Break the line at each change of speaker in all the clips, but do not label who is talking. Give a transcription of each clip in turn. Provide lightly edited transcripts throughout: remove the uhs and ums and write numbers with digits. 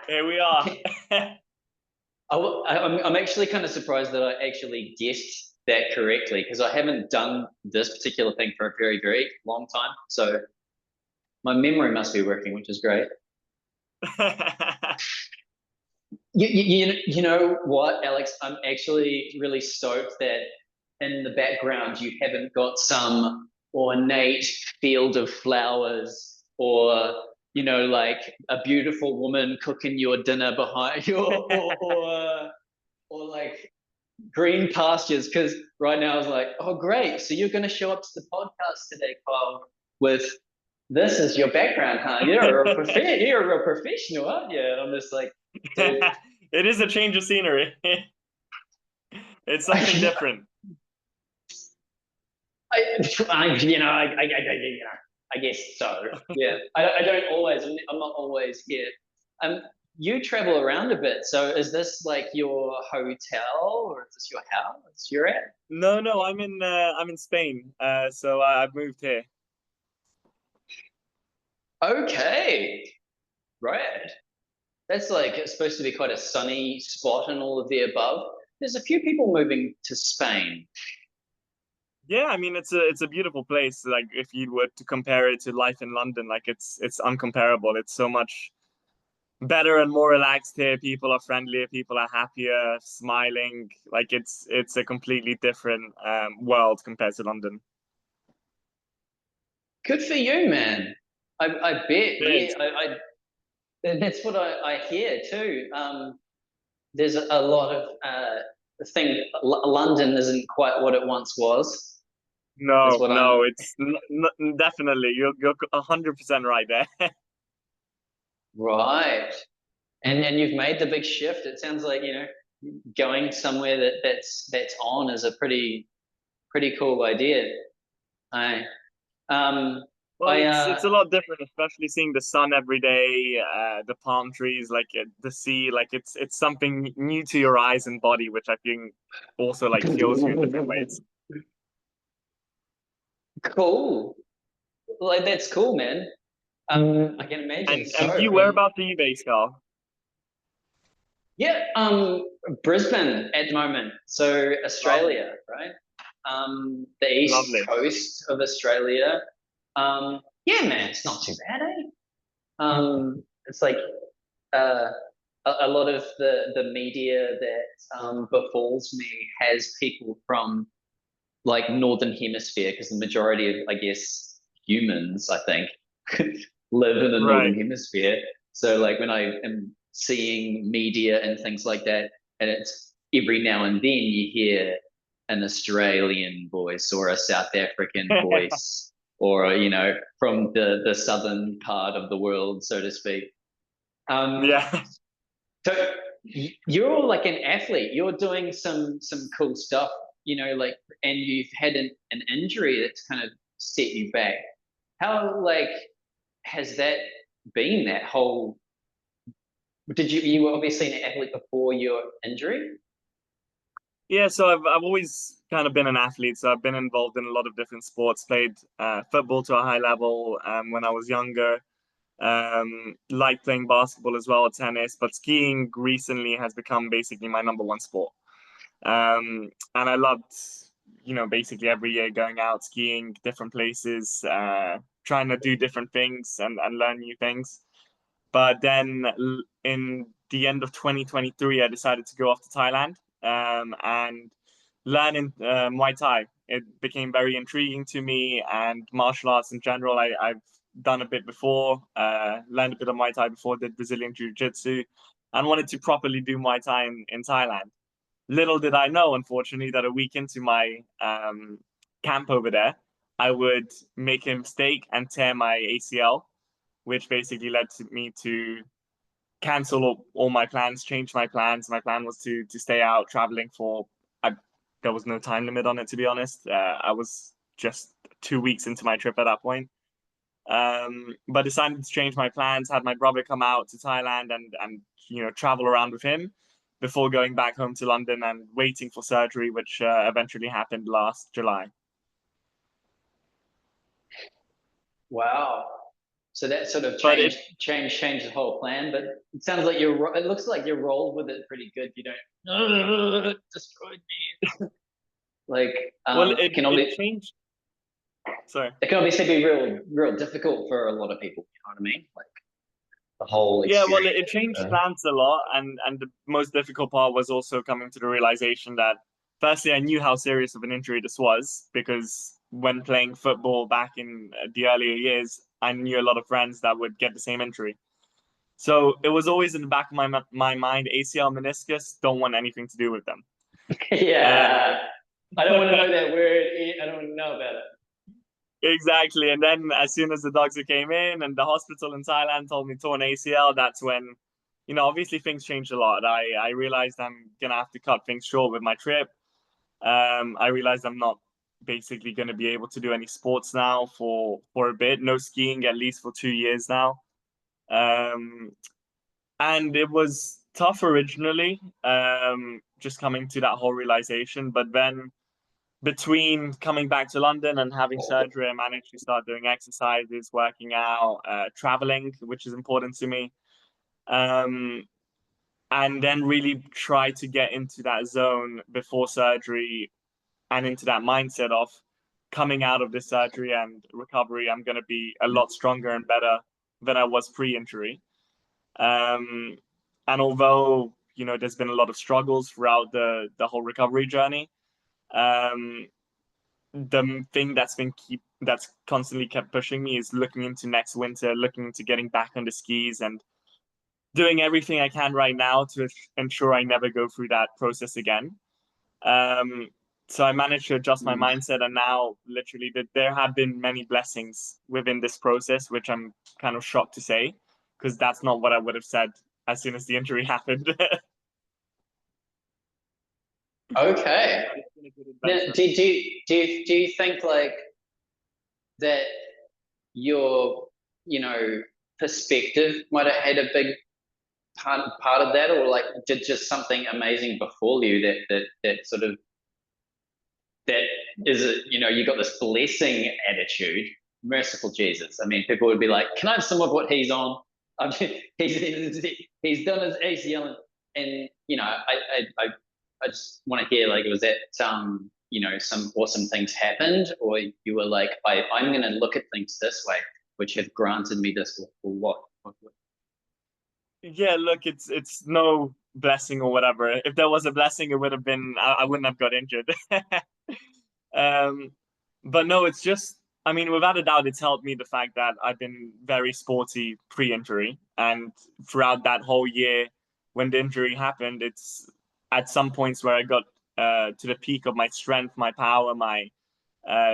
Here we are.
I'm actually kind of surprised that I actually guessed that correctly because I haven't done this particular thing for a very, very long time. So my memory must be working, which is great. You know what, Alex? I'm actually really stoked that in the background you haven't got some ornate field of flowers or, like a beautiful woman cooking your dinner behind you or like green pastures. Because right now I was like, oh, great. So you're going to show up to the podcast today, Carl, with this as your background, huh? You're a professional, aren't you? And I'm just like, dude.
It is a change of scenery. It's something different.
I guess so. Yeah, I don't always. I'm not always here. Um, you travel around a bit. So is this like your hotel or is this your house you're at?
No, no, I'm in Spain. So I've moved here.
Okay, right. That's like it's supposed to be quite a sunny spot and all of the above. There's a few people moving to Spain.
Yeah, I mean it's a beautiful place. Like if you were to compare it to life in London, like it's uncomparable. It's so much better and more relaxed here. People are friendlier, people are happier, smiling. Like it's a completely different world compared to London.
Good for you, man. I bet. Yeah,
Thanks.
that's what I hear too. There's a lot of thing. London isn't quite what it once was. Is
No,
what I'm
no, it's definitely you're 100% right there.
right. And you've made the big shift. It sounds like going somewhere that's on is a pretty cool idea. I um
Well,
I
it's a lot different, especially seeing the sun every day, the palm trees, like the sea. Like it's something new to your eyes and body, which I think also like heals you in different ways.
cool. Like that's cool, man. I can imagine.
And
So,
you, whereabouts are you based, Carl?
yeah, Brisbane at the moment. So
Lovely,
Australia, right? The east
lovely.
coast of Australia. Yeah, man, it's not too bad, eh? It's like uh, a lot of the media that befalls me has people from like northern hemisphere because the majority of, I guess, humans, I think, live in the northern
Right.
hemisphere. So like when I am seeing media and things like that, and it's every now and then you hear an Australian voice or a South African voice or from the southern part of the world, so to speak. Um,
Yeah.
so you're like an athlete. You're doing some cool stuff, like, and you've had an injury that's kind of set you back. How like has that been? That whole you were obviously an athlete before your injury?
Yeah, so I've always kind of been an athlete. So I've been involved in a lot of different sports. Played football to a high level when I was younger. Like playing basketball as well, tennis, but skiing recently has become basically my number one sport. And I loved, basically every year going out skiing, different places, trying to do different things and learn new things. But then in the end of 2023, I decided to go off to Thailand and learn Muay Thai. It became very intriguing to me, and martial arts in general. I've done a bit before, learned a bit of Muay Thai before, did Brazilian Jiu Jitsu, and wanted to properly do Muay Thai in Thailand. Little did I know, unfortunately, that a week into my camp over there, I would make a mistake and tear my ACL, which basically led to me to cancel all my plans, change my plans. My plan was to stay out traveling for. There was no time limit on it, to be honest. I was just 2 weeks into my trip at that point. But decided to change my plans. Had my brother come out to Thailand and travel around with him before going back home to London and waiting for surgery, which eventually happened last July.
Wow. So that sort of
But
changed the whole plan. But it sounds like it looks like you rolled with it pretty good. You don't destroyed me. Like
well,
it can
it
only
changed. Sorry.
it can obviously be real difficult for a lot of people. You know what I mean? Like the whole
Yeah, well,
experience.
it changed
Uh,
plans a lot, and the most difficult part was also coming to the realization that, firstly, I knew how serious of an injury this was because when playing football back in the earlier years, I knew a lot of friends that would get the same injury. So it was always in the back of my mind, ACL, meniscus, don't want anything to do with them.
yeah, I don't want to know that word. I don't want to know about it.
Exactly. And then as soon as the doctor came in and the hospital in Thailand told me torn ACL, that's when, obviously things changed a lot. I realized I'm gonna have to cut things short with my trip. I realized I'm not basically gonna be able to do any sports now for a bit. No skiing at least for 2 years now. Um, and it was tough originally, just coming to that whole realization. But then between coming back to London and having surgery, I managed to start doing exercises, working out, traveling, which is important to me. Um, and then really try to get into that zone before surgery and into that mindset of coming out of this surgery and recovery. I'm going to be a lot stronger and better than I was pre-injury. Um, and although, there's been a lot of struggles throughout the whole recovery journey, um, the thing that's constantly kept pushing me is looking into next winter, looking into getting back on the skis and doing everything I can right now to ensure I never go through that process again. Um, so I managed to adjust my mindset, and now literally there have been many blessings within this process, which I'm kind of shocked to say, because that's not what I would have said as soon as the injury happened.
Okay.
But it's been a good
Now,
adventure.
do you think like that your perspective might have had a big part of that, or like did just something amazing befall you that sort of that is a, you got this blessing attitude. Merciful Jesus. I mean, people would be like, "Can I have some of what he's on?" I mean, he's done his ACL, and I just want to hear like, was that some awesome things happened, or you were like, I'm going to look at things this way, which have granted me this, or what?
Yeah, look, it's no blessing or whatever. If there was a blessing, it would have been I wouldn't have got injured. um, but no, it's just I mean, without a doubt, it's helped me the fact that I've been very sporty pre-injury, and throughout that whole year, when the injury happened, it's at some points where I got to the peak of my strength, my power, my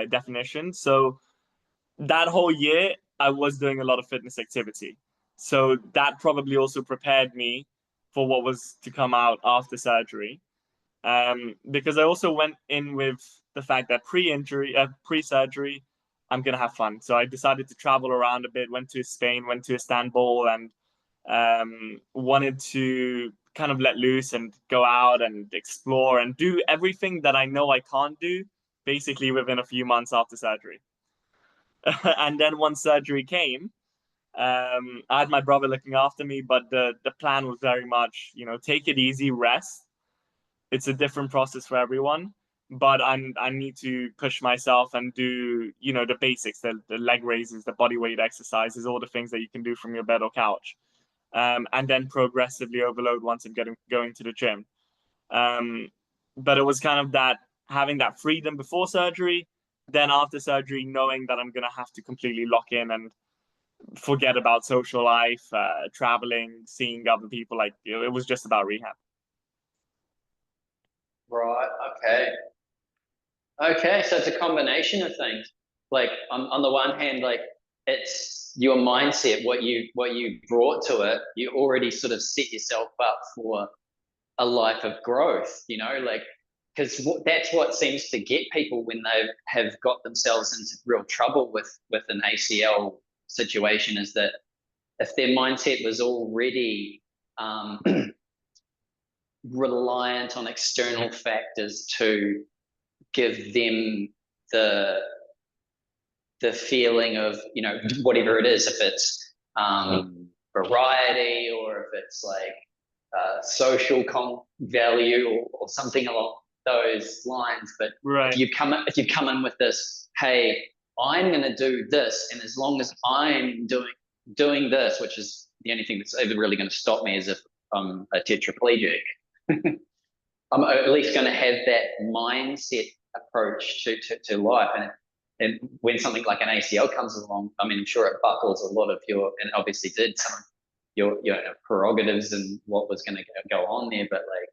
definition. So that whole year, I was doing a lot of fitness activity. So that probably also prepared me for what was to come out after surgery. Because I also went in with the fact that pre-surgery, I'm gonna have fun. So I decided to travel around a bit. Went to Spain, went to Istanbul, and wanted to kind of let loose and go out and explore and do everything that I know I can't do, basically within a few months after surgery. And then once surgery came, I had my brother looking after me, but the plan was very much, take it easy, rest. It's a different process for everyone, but I need to push myself and do, the basics, the leg raises, the body weight exercises, all the things that you can do from your bed or couch, and then progressively overload once I'm going to the gym. Um, but it was kind of that having that freedom before surgery, then after surgery, knowing that I'm gonna have to completely lock in and forget about social life, traveling, seeing other people. Like it was just about rehab.
Right. Okay. Okay, so it's a combination of things. Like on the one hand, like it's your mindset, what you brought to it. You already sort of set yourself up for a life of growth. Like because that's what seems to get people when they have got themselves into real trouble with an ACL situation is that if their mindset was already um, reliant on external factors to give them the the feeling of, whatever it is, if it's variety or if it's like social value or something along those lines. But
Right.
if you come in with this, hey, I'm going to do this, and as long as I'm doing this, which is the only thing that's ever really going to stop me, is if I'm a tetraplegic. I'm at least going to have that mindset approach to life. And when something like an ACL comes along, I mean, I'm sure it buckles a lot of and obviously did some of your prerogatives and what was going to go on there. But like,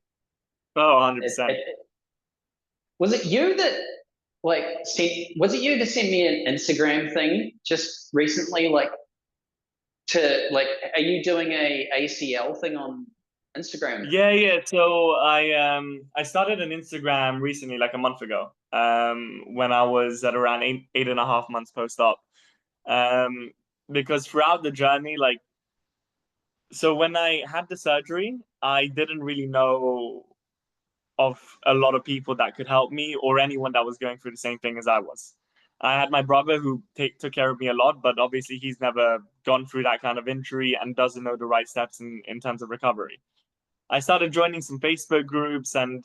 Oh, 100%.
was it you that was it you that sent me an Instagram thing just recently? Are you doing a ACL thing on Instagram?
Yeah. So I started an Instagram recently, like a month ago, when I was at around 8.5 months post-op. Um, because throughout the journey, like, so when I had the surgery, I didn't really know of a lot of people that could help me or anyone that was going through the same thing as I was. I had my brother who took care of me a lot, but obviously he's never gone through that kind of injury and doesn't know the right steps in terms of recovery. I started joining some Facebook groups, and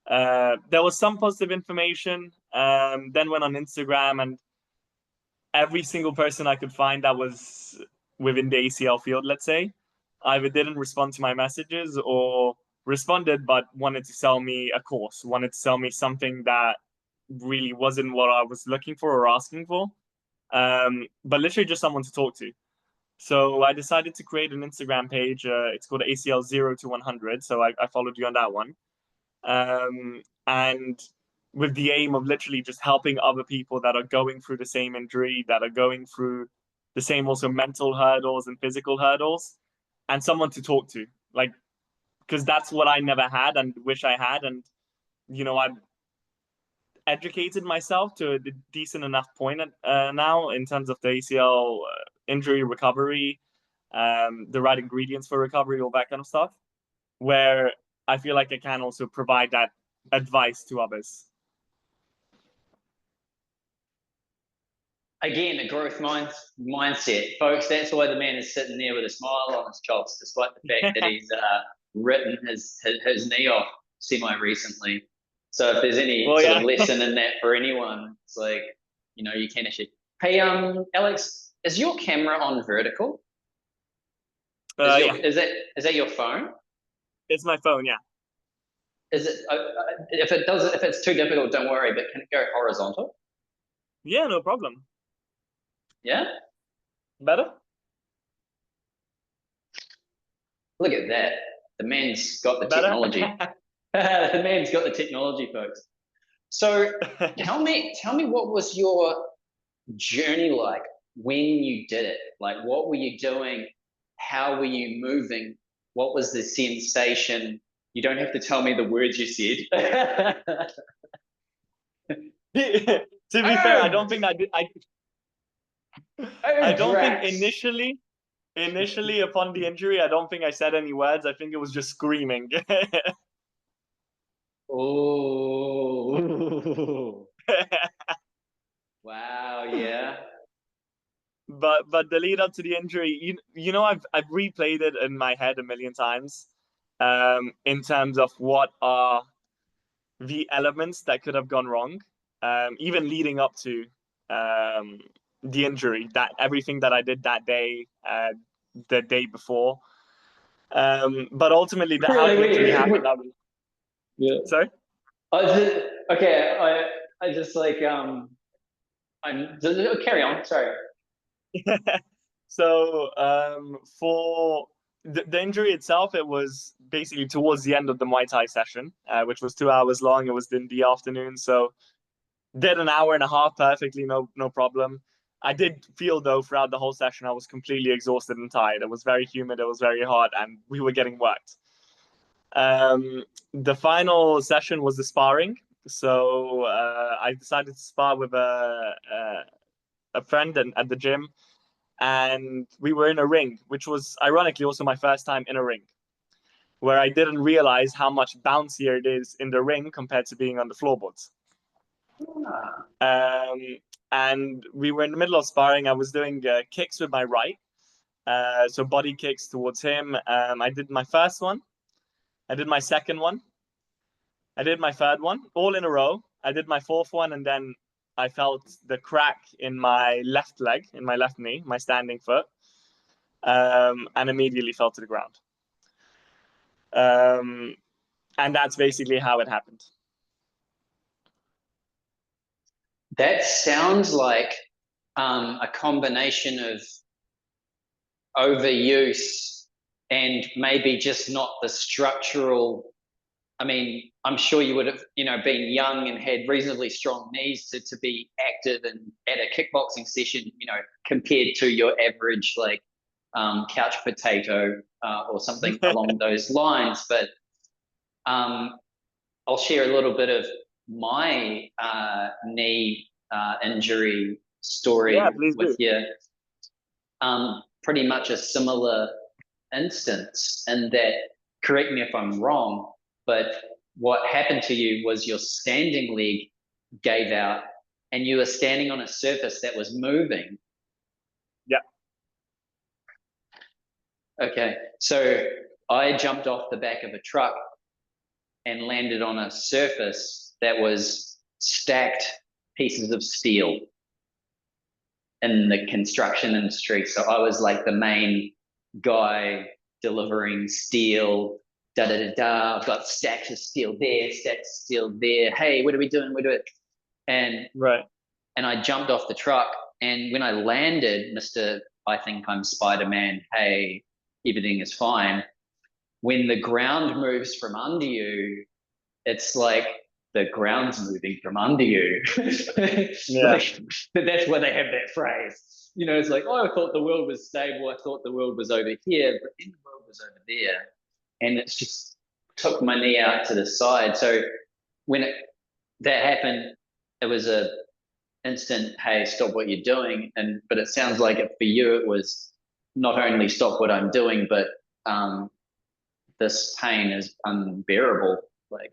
there was some positive information. Then went on Instagram, and every single person I could find that was within the ACL field, let's say, either didn't respond to my messages or responded but wanted to sell me a course, wanted to sell me something that really wasn't what I was looking for or asking for, but literally just someone to talk to. So I decided to create an Instagram page. It's called ACL 0 to 100. So I followed you on that one. And with the aim of literally just helping other people that are going through the same injury, that are going through the same also mental hurdles and physical hurdles, and someone to talk to. Like, because that's what I never had and wish I had. And, I've educated myself to a decent enough point now in terms of the ACL injury recovery, the right ingredients for recovery, all that kind of stuff, where I feel like I can also provide that advice to others.
Again, a growth mindset, folks. That's why the man is sitting there with a smile on his chops, despite the fact that he's written his knee off semi recently. So if there's any sort of lesson in that for anyone, it's like, you can actually. Hey, Alex, is your camera on vertical?
Yeah.
Is that your phone?
It's my phone, yeah.
Is it? If it's too difficult, don't worry. But can it go horizontal?
Yeah, no problem.
Yeah.
Better?
Look at that. The man's got the
Better?
technology. The man's got the technology, folks. So tell me what was your journey like when you did it? Like, what were you doing? How were you moving? What was the sensation? You don't have to tell me the words you said.
To be fair, I don't think I don't think
Drax.
initially upon the injury, I don't think I said any words. I think it was just screaming.
Oh. Wow, yeah.
But the lead up to the injury, I've replayed it in my head a million times, in terms of what are the elements that could have gone wrong, even leading up to the injury, that everything that I did that day, the day before. But ultimately, how the injury happened.
Yeah.
Sorry?
Okay, I just like carry on. Sorry.
So for the injury itself, it was basically towards the end of the Muay Thai session, which was 2 hours long. It was in the afternoon, so did an hour and a half perfectly, no problem. I did feel though throughout the whole session I was completely exhausted and tired. It was very humid, it was very hot, and we were getting worked. The final session was the sparring. So I decided to spar with a friend at the gym, and we were in a ring, which was ironically also my first time in a ring, where I didn't realize how much bouncier it is in the ring compared to being on the floorboards.
Ah,
Um, and we were in the middle of sparring. I was doing kicks with my right, so body kicks towards him. I did my first one. I did my second one. I did my third one, all in a row. I did my fourth one, and then I felt the crack in my left leg, in my left knee, my standing foot, and immediately fell to the ground. Um, and that's basically how it happened.
that sounds like a combination of overuse and maybe just not the structural. I mean, I'm sure you would have, been young and had reasonably strong knees to be active and at a kickboxing session, compared to your average like couch potato or something along those lines. But um, I'll share a little bit of my knee injury
Yeah,
story
please
with
do.
you. Pretty much a similar instance in that, correct me if I'm wrong, but what happened to you was your standing leg gave out and you were standing on a surface that was moving.
Yeah.
Okay, so I jumped off the back of a truck and landed on a surface that was stacked pieces of steel in the construction industry. So I was like the main guy delivering steel. Da da da da. I've got stacks of steel there, stacks of steel there. Hey, what are we doing? What are we doing? And
Right.
and I jumped off the truck. And when I landed, Mister, I think I'm Spider Man. Hey, everything is fine. When the ground moves from under you, it's like the ground's moving from under you.
Yeah.
Like that's why they have that phrase. It's like, oh, I thought the world was stable. I thought the world was over here, but then the world was over there. And it's just took my knee out to the side. So when that happened, it was a instant, hey, stop what you're doing. But it sounds like it, for you, it was not only stop what I'm doing, but um, this pain is unbearable. Like,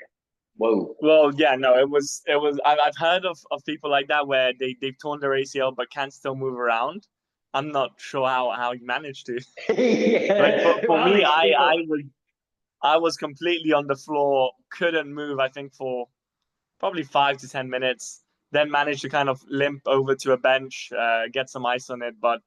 whoa.
Well, yeah, no, it was. I've heard of people like that where they've torn their ACL but can still move around. I'm not sure how he managed to. Like
Yeah. Who
for
are
me,
these people?
I was completely on the floor, couldn't move. I think for probably 5 to 10 minutes. Then managed to kind of limp over to a bench, get some ice on it. But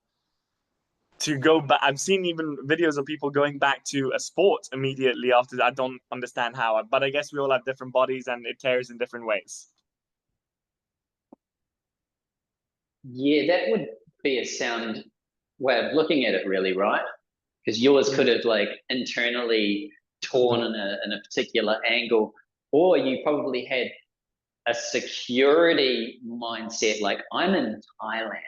to go back, I've seen even videos of people going back to a sport immediately after that. I don't understand how, but I guess we all have different bodies and it tears in different ways.
Yeah, that would be a sound way of looking at it, really, right? Because yours could
Mhm.
have like internally torn in a particular angle, or you probably had a security mindset, like I'm in Thailand.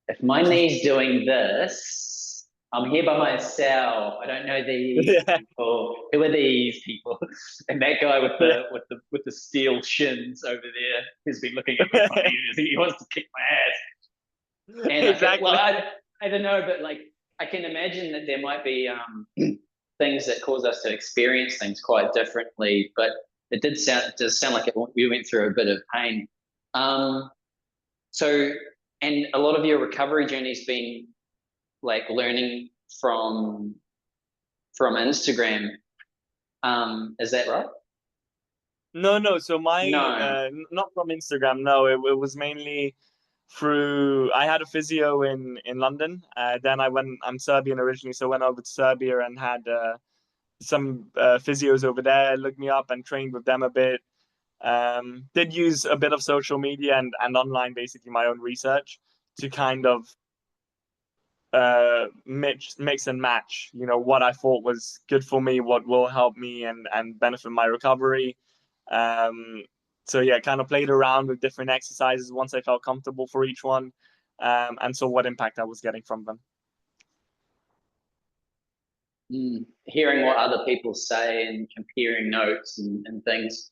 If my knee's doing this, I'm here by myself. I don't know these
Yeah,
people. Who are these people? And that guy with
yeah,
the steel shins over there has been looking at me funny. He wants to kick my ass. And I feel, well,
exactly.
I don't know, but like I can imagine that there might be things that cause us to experience things quite differently. But it does sound like we went through a bit of pain. Um, so, and a lot of your recovery journey's been like learning from from Instagram. Is that right?
No, no. So my
No.
not from Instagram. No, it was mainly through. I had a physio in London. Then I went. I'm Serbian originally, so went over to Serbia and had some physios over there. Looked me up and trained with them a bit. Did use a bit of social media and online, basically my own research to kind of mix and match, what I thought was good for me, what will help me and benefit my recovery. Um, so yeah, kind of played around with different exercises once I felt comfortable for each one, and saw what impact I was getting from them.
Hearing what other people say and comparing notes and things.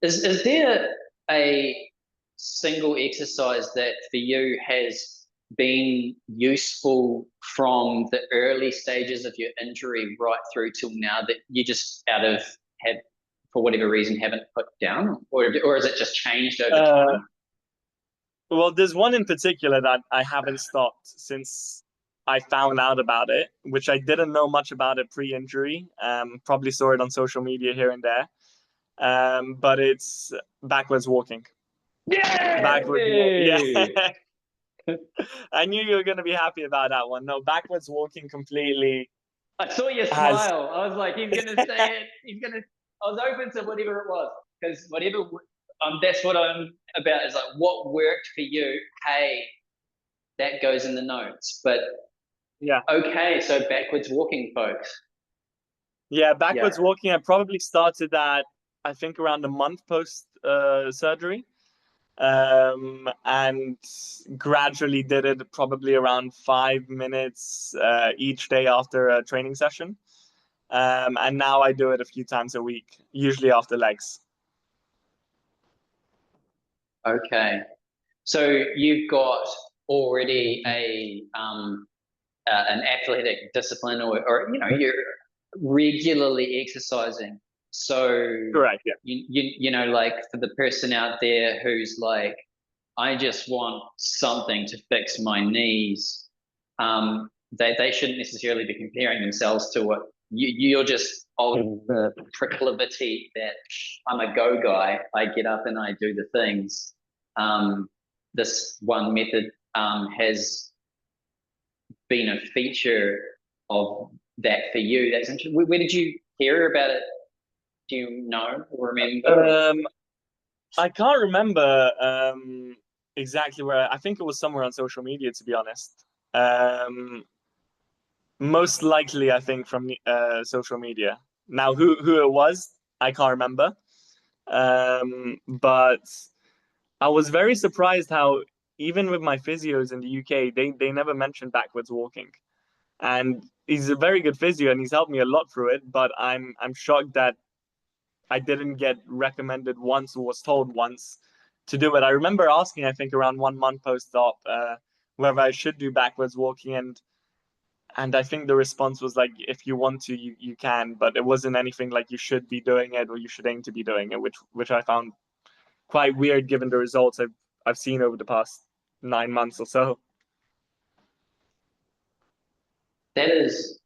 Is there a single exercise that for you has been useful from the early stages of your injury right through till now that you just out of have for whatever reason haven't put down, or has it just changed over
Uh,
time?
well, there's one in particular that I haven't stopped since I found out about it, which I didn't know much about it pre-injury. Probably saw it on social media here and there. But it's backwards walking. Backwards walk. Yeah.
Yay!
I knew you were going to be happy about that one. No, backwards walking completely
I saw your
has.
smile. I was like, he's gonna say it. He's gonna. I was open to whatever it was because whatever. That's what I'm about. Is like what worked for you. Hey, that goes in the notes. But
Yeah.
okay, so backwards walking, folks.
Yeah,
Yeah.
backwards walking. I probably started that, I think, around a month post surgery. And gradually did it probably around 5 minutes each day after a training session. And now I do it a few times a week, usually after legs.
Okay. So you've got already an athletic discipline, or you're regularly exercising. So
Correct. Yeah.
like for the person out there who's like, I just want something to fix my knees. They shouldn't necessarily be comparing themselves to what you're just of the proclivity that I'm a go guy. I get up and I do the things. Um, this one method has been a feature of that for you. That's interesting. Where did you hear about it? Do you know or remember?
I can't remember exactly where. I think it was somewhere on social media, to be honest. Most likely, I think from social media. Now, who it was, I can't remember. But I was very surprised how even with my physios in the UK, they never mentioned backwards walking. And he's a very good physio and he's helped me a lot through it. But I'm shocked that I didn't get recommended once or was told once to do it. I remember asking, I think around 1 month post-op, whether I should do backwards walking, and I think the response was like, if you want to, you can, but it wasn't anything like you should be doing it or you should aim to be doing it, which I found quite weird given the results I've seen over the past 9 months or so.
That is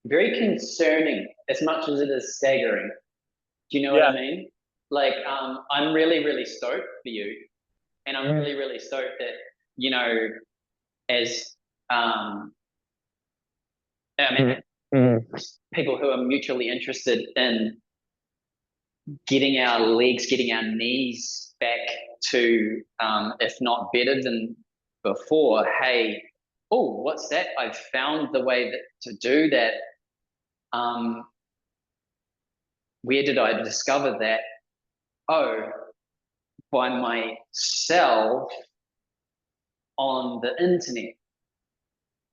very concerning as much as it is staggering. Do you know what I
Yeah.
mean? Like, I'm really, really stoked for you. And I'm really, really stoked that, you know, as I mean, people who are mutually interested in getting our legs, getting our knees back to, if not better than before, hey, oh, what's that? I've found the way to do that. Um, where did I discover that? Oh, by myself on the internet.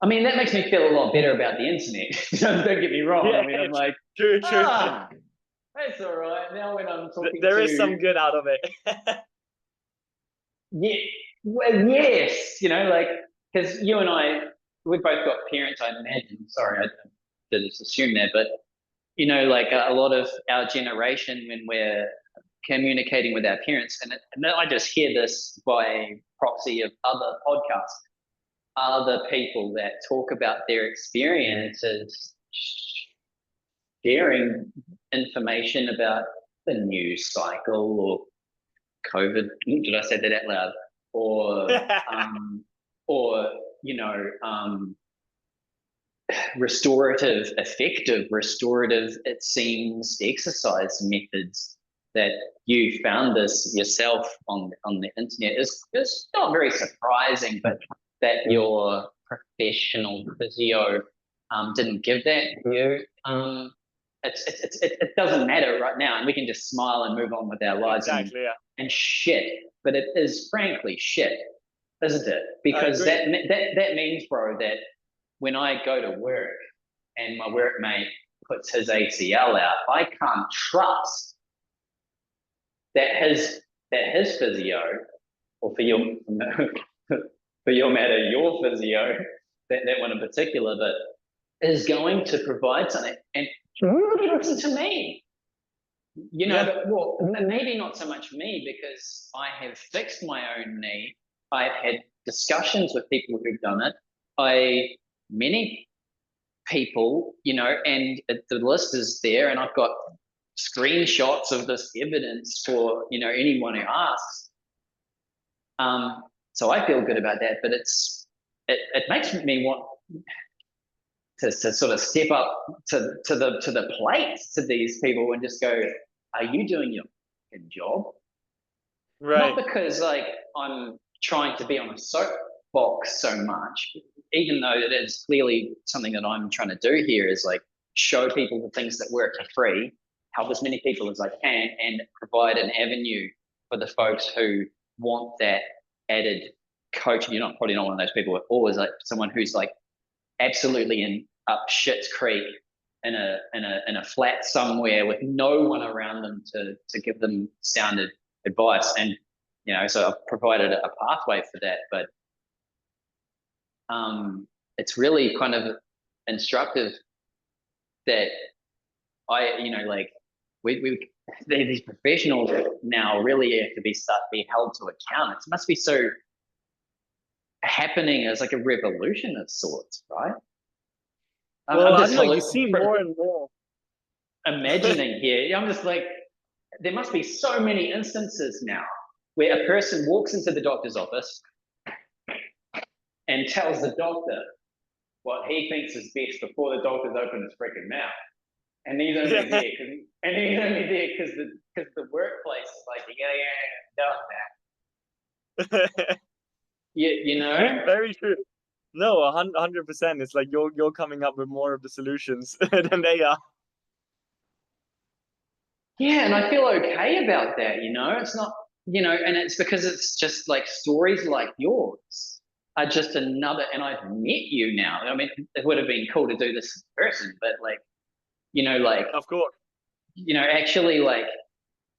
I mean, that makes me feel a lot better about the internet. Don't get me wrong. I
Yeah,
mean, I'm like,
true, true.
that's all right. Now when I'm talking
There is some
to,
good out of it.
yeah, well, yes, like, because you and I, we've both got parents, I imagine. Sorry, I did just assume that, but like a lot of our generation, when we're communicating with our parents, and I just hear this by proxy of other podcasts, are the people that talk about their experiences, sharing information about the news cycle or COVID. Did I say that out loud? Or, or restorative, it seems, exercise methods that you found this yourself on the internet is not very surprising, but that your professional physio didn't give that to you. It doesn't matter right now, and we can just smile and move on with our lives
Exactly, yeah.
and shit. But it is frankly shit, isn't it?
I
Because
agree.
that means, bro, that when I go to work and my workmate puts his ACL out, I can't trust that his physio, or for your for your matter, your physio, that one in particular, but is going to provide something. And Nobody listens to me.
Yeah.
Well, maybe not so much me because I have fixed my own knee. I've had discussions with people who've done it. Many people, and the list is there, and I've got screenshots of this evidence for, anyone who asks. So I feel good about that, but it makes me want to sort of step up to the plate to these people and just go, are you doing your job? Not
Right.
because like I'm trying to be on a soapbox so much, even though it is clearly something that I'm trying to do here is like show people the things that work for free, help as many people as I can, and provide an avenue for the folks who want that added coaching. You're not probably not one of those people, but always like someone who's like absolutely in up shit's creek in a flat somewhere with no one around them to give them sounded advice. And so I've provided a pathway for that. But it's really kind of instructive that like we these professionals now really have to be held to account. It must be so happening as like a revolution of sorts, right?
Well,
I'm
I
just
don't know. You see more and more.
imagining here. I'm just like, there must be so many instances now where a person walks into the doctor's office and tells the doctor what he thinks is best before the doctor's opened his freaking mouth. And he's only
Yeah.
there because the workplace is like, yeah, that. You know?
Very true. No, 100%. It's like you're coming up with more of the solutions than they are.
Yeah, and I feel okay about that, It's not, and it's because it's just like stories like yours are just another, and I've met you now. I mean, it would have been cool to do this in person, but like, like,
Of course.
actually like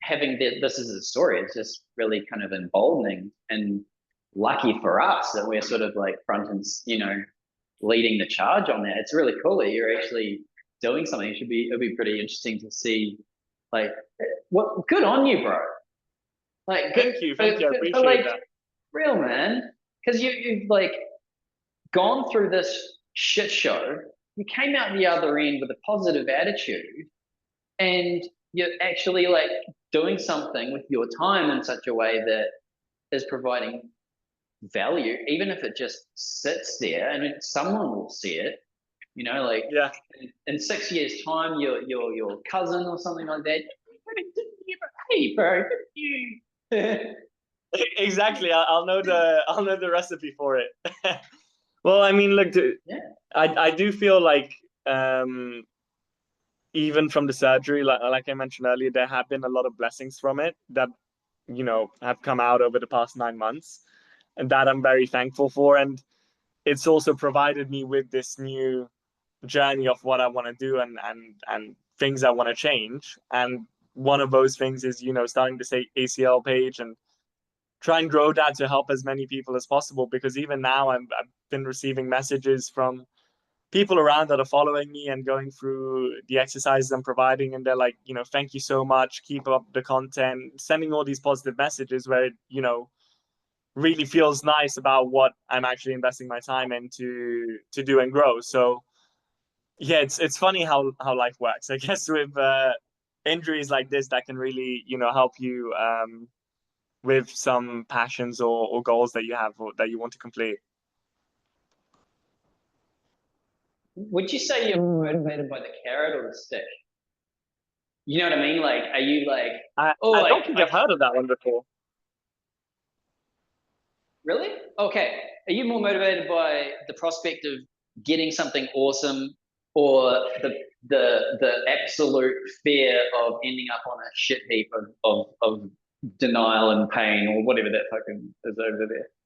having this as a story is just really kind of emboldening and lucky for us that we're sort of like front and, leading the charge on that. It's really cool that you're actually doing something. It'll be pretty interesting to see like what good on you, bro. Like good
Thank you. Thank you. I
for
appreciate
like
that.
real man. Because you've like gone through this shit show. You came out the other end with a positive attitude and you're actually like doing something with your time in such a way that is providing value, even if it just sits there and someone will see it, like
Yeah.
in 6 years' time, your cousin or something like that. Hey, bro, you.
Exactly. I'll know the recipe for it. Well, I mean, look,
Yeah.
I do feel like even from the surgery, like I mentioned earlier, there have been a lot of blessings from it that have come out over the past 9 months, and that I'm very thankful for. And it's also provided me with this new journey of what I want to do and things I want to change. And one of those things is starting to say ACL page and try and grow that to help as many people as possible. Because even now, I've been receiving messages from people around that are following me and going through the exercises I'm providing, and they're like, thank you so much, keep up the content, sending all these positive messages where it, really feels nice about what I'm actually investing my time in to do and grow. So yeah, it's funny how life works. I guess with injuries like this, that can really help you with some passions or goals that you have or that you want to complete.
Would you say you're motivated by the carrot or the stick? You know what I mean? Like, are you like, oh,
I
like,
don't think I've heard of that one before.
really? Okay. Are you more motivated by the prospect of getting something awesome or the absolute fear of ending up on a shit heap of denial and pain or whatever that fucking is over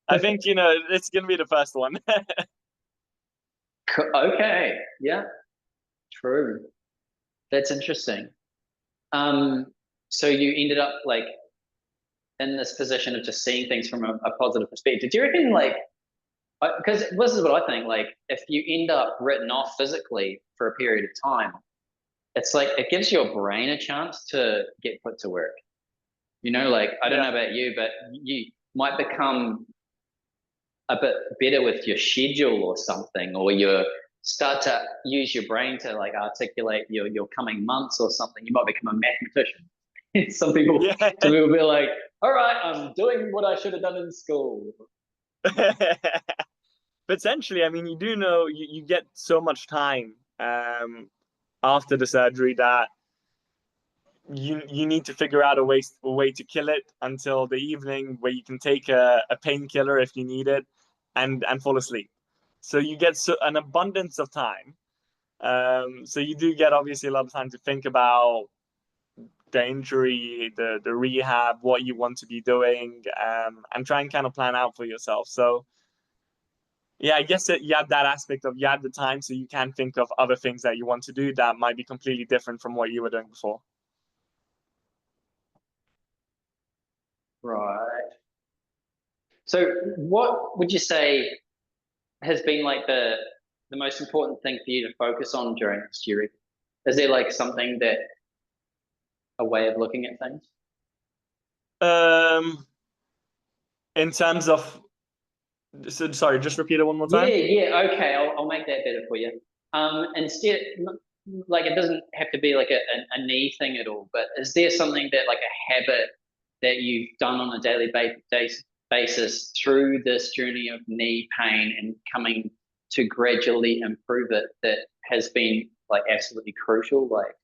I
there?
think it's gonna be the first one.
Okay. Yeah. True. That's interesting. Um, so you ended up like in this position of just seeing things from a positive perspective. Do you reckon like because this is what I think, like if you end up written off physically for a period of time, it's like it gives your brain a chance to get put to work. You know, like I don't
Yeah.
know about you, but you might become a bit better with your schedule or something, or you start to use your brain to like articulate your coming months or something. You might become a mathematician.
Yeah.
Some people be like, all right, I'm doing what I should have done in school.
Potentially, I mean, you do know you get so much time after the surgery that you need to figure out a way to kill it until the evening where you can take a painkiller if you need it and fall asleep. So you get an abundance of time. So you do get obviously a lot of time to think about the injury, the rehab, what you want to be doing, and try and kind of plan out for yourself. So yeah, I guess you have that aspect of you have the time, so you can think of other things that you want to do that might be completely different from what you were doing before.
Right. So, what would you say has been like the most important thing for you to focus on during this year? Is there like something that a way of looking at things?
Um, in terms of, so, sorry, just repeat it one more
Yeah,
time.
yeah, okay, I'll make that better for you. Instead, like it doesn't have to be like a knee thing at all, but is there something that like a habit that you've done on a daily basis through this journey of knee pain and coming to gradually improve it that has been like absolutely crucial, like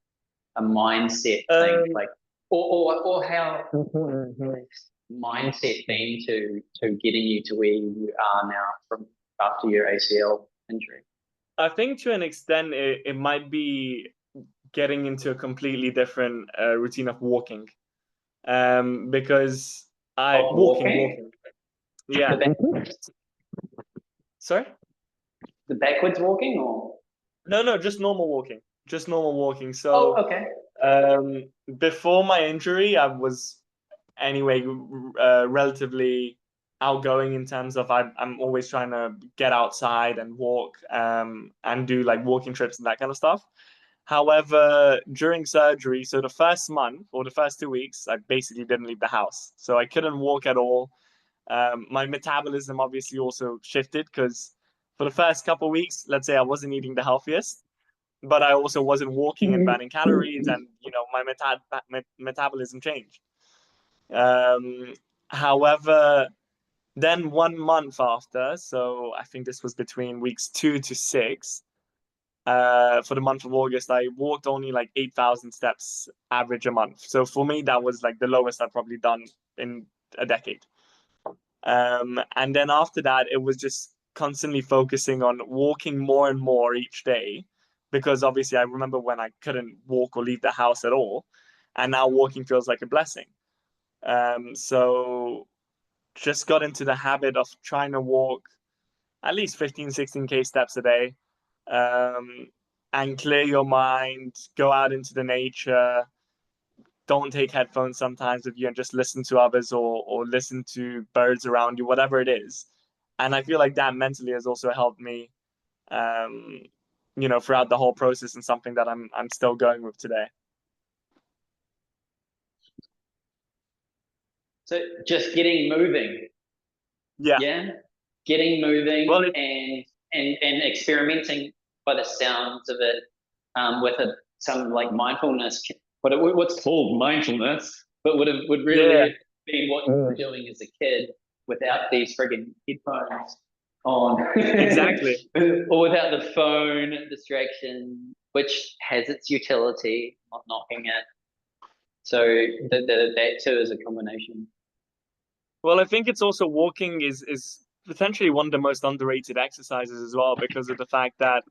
a mindset thing,
Um,
like or how important has mindset been to getting you to where you are now from after your ACL injury?
I think to an extent it might be getting into a completely different routine of walking. Because I
Of walking,
walking, yeah. Sorry?
the backwards walking, or
No, just normal walking. Just normal walking.
oh,
So,
okay.
um, before my injury, I was anyway relatively outgoing in terms of I'm always trying to get outside and walk and do like walking trips and that kind of stuff. However, during surgery, so the first month or the first 2 weeks, I basically didn't leave the house. So I couldn't walk at all. My metabolism obviously also shifted because for the first couple of weeks, let's say I wasn't eating the healthiest, but I also wasn't walking and burning calories, and my metabolism changed. Um, However, then 1 month after, so I think this was between weeks 2 to 6, for the month of August, I walked only like 8,000 steps average a month. So for me, that was like the lowest I've probably done in a decade. And then after that, it was just constantly focusing on walking more and more each day, because obviously I remember when I couldn't walk or leave the house at all, and now walking feels like a blessing. So just got into the habit of trying to walk at least 15, 16K steps a day, um, and clear your mind, go out into the nature. Don't take headphones sometimes with you and just listen to others, or listen to birds around you, whatever it is. And I feel like that mentally has also helped me, um, throughout the whole process, and something that I'm still going with today.
So just getting moving,
Yeah.
yeah, getting moving
Well, it,
and experimenting by the sounds of it with some like mindfulness, what's called mindfulness, but would really
yeah,
have been what you were doing as a kid without these friggin' headphones on,
exactly.
or without the phone distraction, which has its utility. Not knocking it. So that too is a combination.
Well, I think it's also walking is potentially one of the most underrated exercises as well, because of the fact that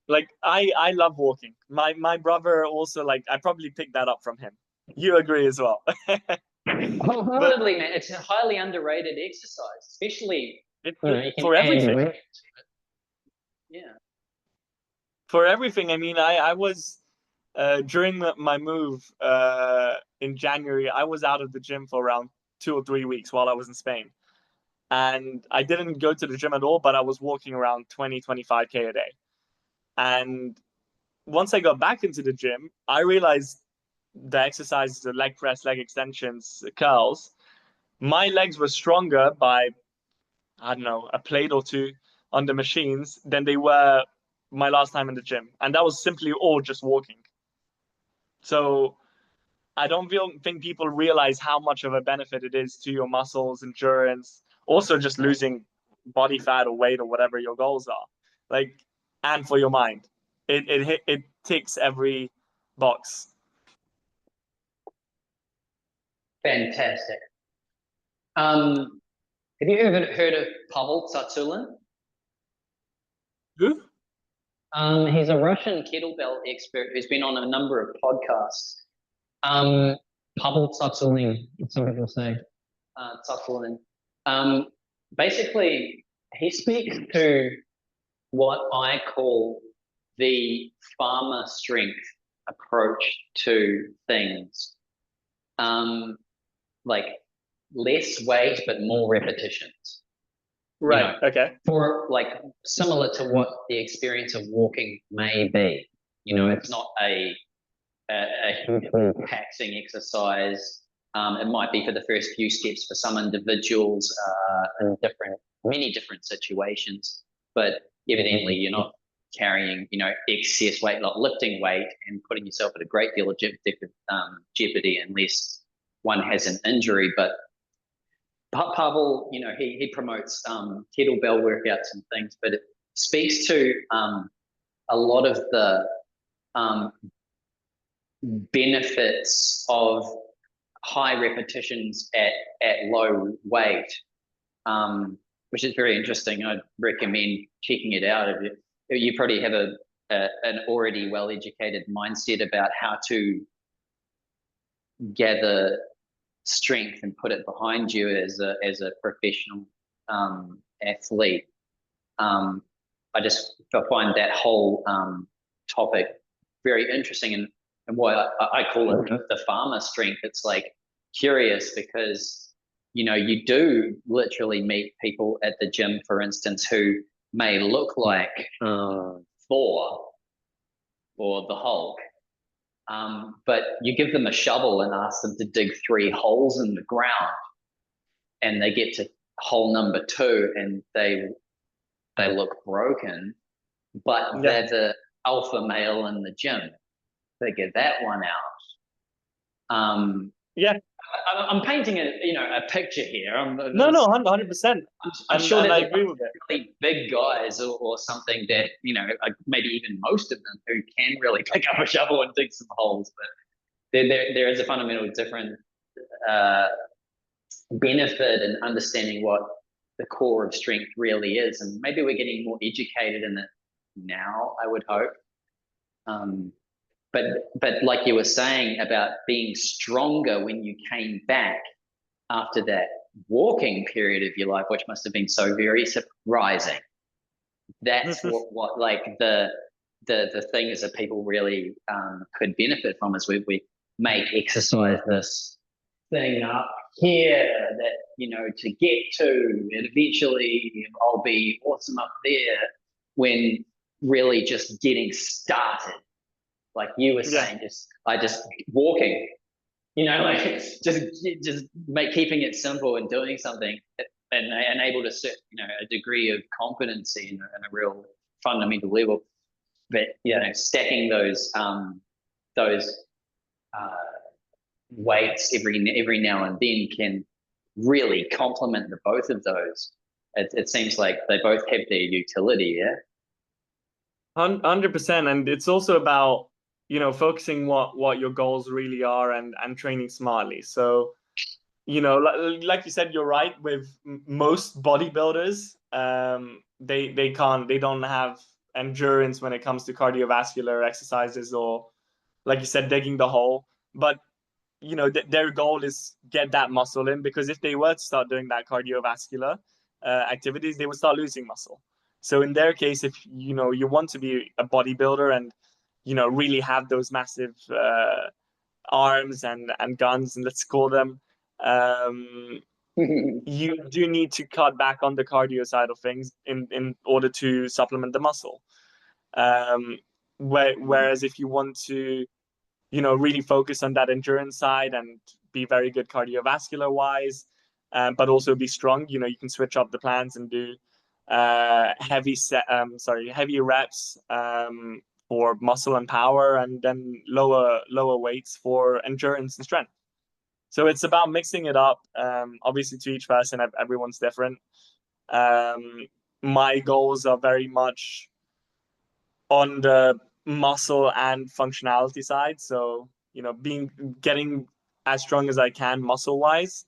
like I love walking. My brother also, like, I probably picked that up from him. You agree as well. But
Wholeheartedly, man. It's a highly underrated exercise, especially you can
for
add
everything,
weight. Yeah.
for everything. I mean, I was during my move in January, I was out of the gym for around 2 or 3 weeks while I was in Spain. And I didn't go to the gym at all, but I was walking around 20, 25K a day. And once I got back into the gym, I realized the exercises, the leg press, leg extensions, curls, my legs were stronger by, I don't know, a plate or two on the machines than they were my last time in the gym. And that was simply all just walking. So I don't think people realize how much of a benefit it is to your muscles, endurance, also just losing body fat or weight or whatever your goals are. Like, and for your mind. It ticks every box.
Fantastic. Have you ever heard of Pavel Tsatsouline?
Who?
He's a Russian kettlebell expert who's been on a number of podcasts. Um, Pavel Tsatsouline, some people say. Tsatsouline. Um, Basically, he speaks to what I call the farmer strength approach to things. Like less weight but more repetitions. You
Right.
know,
Okay.
for like similar to what the experience of walking may be. You know, it's not a hugely taxing exercise. It might be for the first few steps for some individuals in many different situations, but evidently you're not carrying, excess weight, like lifting weight and putting yourself at a great deal of jeopardy unless one has an injury. But Pavel, he promotes kettlebell workouts and things, but it speaks to a lot of the um, benefits of high repetitions at low weight, which is very interesting. I'd recommend checking it out. You probably have an already well educated mindset about how to gather strength and put it behind you as a professional athlete. I just find that whole topic very interesting, and why I call it the farmer strength. It's like curious because you do literally meet people at the gym, for instance, who may look like Thor or the Hulk, but you give them a shovel and ask them to dig 3 holes in the ground, and they get to hole number 2, and they look broken, but
Yeah.
they're the alpha male in the gym. Figure that one out.
Yeah.
I'm painting a picture here.
No, no, 100%.
I'm
And
sure
and
there's
I
a bunch
agree
of
with it.
really big guys or something that maybe even most of them who can really pick up a shovel and dig some holes, but there is a fundamental different uh, benefit in understanding what the core of strength really is, and maybe we're getting more educated in it now, I would hope. Um, but like you were saying about being stronger when you came back after that walking period of your life, which must have been so very surprising. That's what like the things that people really could benefit from is we make exercise this thing up here that to get to, and eventually I'll be awesome up there, when really just getting started, like you were
Yeah.
saying, just walking, like just keeping it simple and doing something, and able to set a degree of competency in a real fundamental level. But stacking those weights every now and then can really complement the both of those. It seems like they both have their utility. Yeah.
100%. And it's also about, focusing what your goals really are and training smartly. So, like you said, you're right. With most bodybuilders, they don't have endurance when it comes to cardiovascular exercises, or like you said, digging the hole. But their goal is get that muscle in, because if they were to start doing that cardiovascular activities, they would start losing muscle. So in their case, if you want to be a bodybuilder and really have those massive arms and guns, and let's call them, you do need to cut back on the cardio side of things in order to supplement the muscle. Um, Whereas if you want to, really focus on that endurance side and be very good cardiovascular wise, but also be strong. You can switch up the plans and do heavy reps for muscle and power, and then lower weights for endurance and strength. So it's about mixing it up. Obviously, to each person, everyone's different. My goals are very much on the muscle and functionality side. So, getting as strong as I can muscle wise,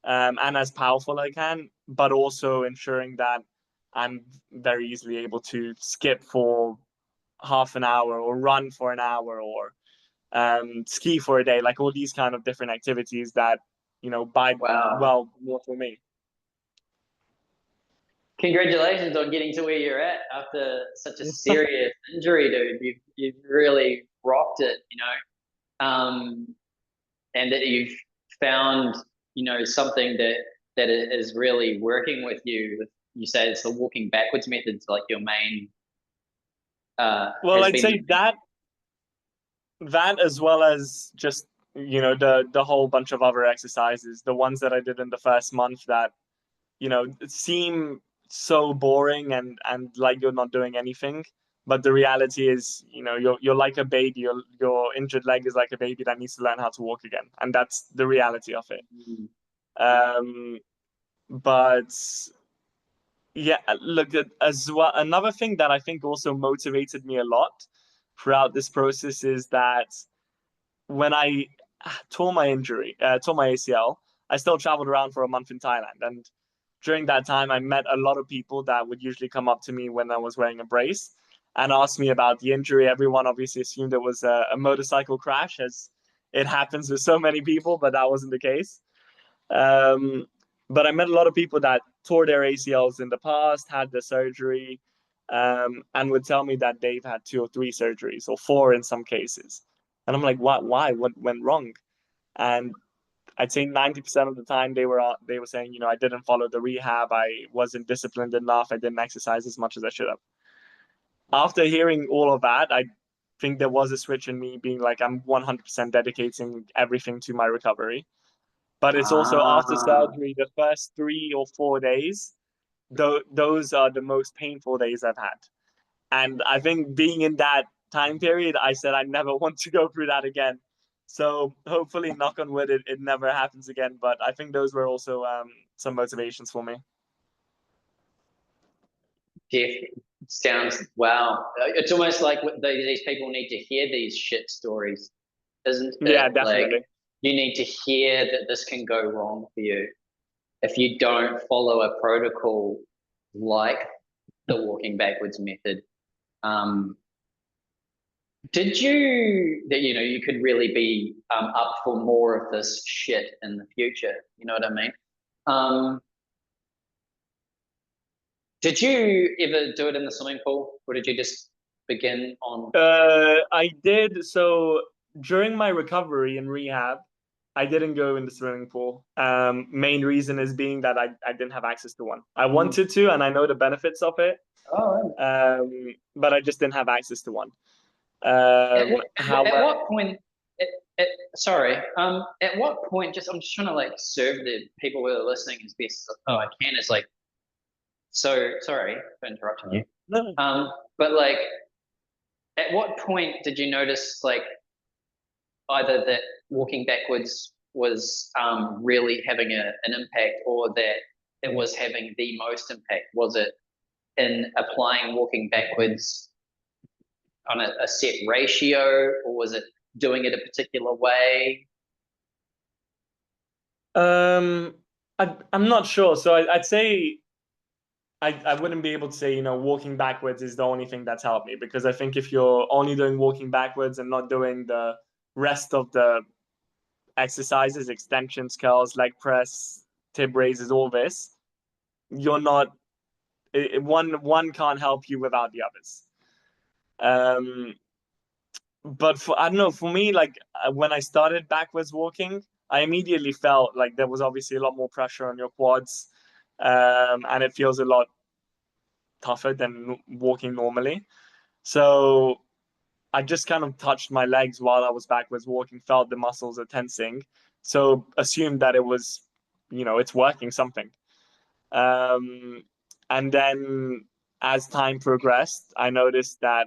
and as powerful I can, but also ensuring that I'm very easily able to skip for half an hour or run for an hour or ski for a day, like all these kind of different activities that, bide
Wow.
well more for me.
Congratulations on getting to where you're at after such a serious injury, dude. You've really rocked it, and that you've found, something that is really working with you. You say it's the walking backwards method's like your main
Well,
has
I'd
been.
say that as well as just the whole bunch of other exercises, the ones that I did in the first month that seem so boring and like you're not doing anything, but the reality is you're like a baby. Your injured leg is like a baby that needs to learn how to walk again, and that's the reality of it. um but yeah, look, as well, another thing that I think also motivated me a lot throughout this process is that when I tore my ACL, I still traveled around for a month in Thailand. And during that time, I met a lot of people that would usually come up to me when I was wearing a brace and ask me about the injury. Everyone obviously assumed it was a motorcycle crash, as it happens with so many people, but that wasn't the case. Um, but I met a lot of people that tore their ACLs in the past, had the surgery, and would tell me that they've had 2 or 3 surgeries or 4 in some cases. And I'm like, what? Why? What went wrong? And I'd say 90% of the time they were saying, I didn't follow the rehab, I wasn't disciplined enough, I didn't exercise as much as I should have. After hearing all of that, I think there was a switch in me being like, I'm 100% dedicating everything to my recovery. But it's also after
Ah,
surgery, the first 3 or 4 days, those are the most painful days I've had. And I think being in that time period, I said I never want to go through that again. So hopefully, knock on wood, it never happens again. But I think those were also some motivations for me.
Jeff, sounds wow. It's almost like these people need to hear these shit stories, isn't
Yeah,
it? Like
definitely.
you need to hear that this can go wrong for you if you don't follow a protocol like the walking backwards method. Um, did you that you could really be up for more of this shit in the future? You know what I mean? Um, did you ever do it in the swimming pool, or did you just begin on?
I did. So during my recovery in rehab, I didn't go in the swimming pool. Main reason is being that I didn't have access to one. I
Mm.
wanted to, and I know the benefits of it,
Oh,
but I just didn't have access to one.
at
However,
what point? At, at, sorry. At what point? I'm just trying to like serve the people who are listening as best as I can. It's like so. Sorry for interrupting you.
no,
But like, at what point did you notice like either that walking backwards was really having an impact, or that it was having the most impact? Was it in applying walking backwards on a set ratio, or was it doing it a particular way?
um, I'm not sure. So I'd say I wouldn't be able to say, walking backwards is the only thing that's helped me, because I think if you're only doing walking backwards and not doing the rest of the exercises, extensions, curls, leg press, tib raises, all this, you're not one can't help you without the others. Um, but I don't know, for me, like when I started backwards walking, I immediately felt like there was obviously a lot more pressure on your quads, and it feels a lot tougher than walking normally. So I just kind of touched my legs while I was backwards walking, felt the muscles are tensing. So assumed that it was, it's working something. Um, and then as time progressed, I noticed that,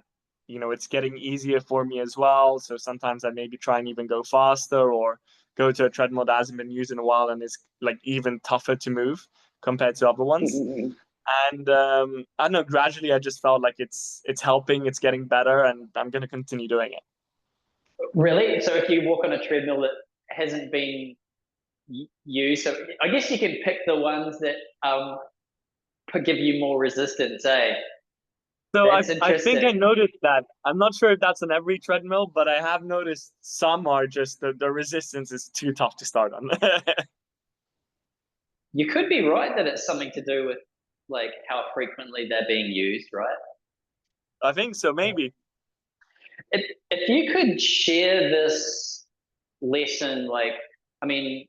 it's getting easier for me as well. So sometimes I maybe try and even go faster or go to a treadmill that hasn't been used in a while and is like even tougher to move compared to other ones. And I don't know, gradually I just felt like it's helping, it's getting better, and I'm gonna continue doing it.
Really? So if you walk on a treadmill that hasn't been used, so I guess you can pick the ones that give you more resistance, eh?
So
That's
I think I
interesting.
noticed that. I'm not sure if that's on every treadmill, but I have noticed some are just the resistance is too tough to start on.
You could be right that it's something to do with like how frequently they're being used, right?
I think so, maybe.
If you could share this lesson, like, I mean,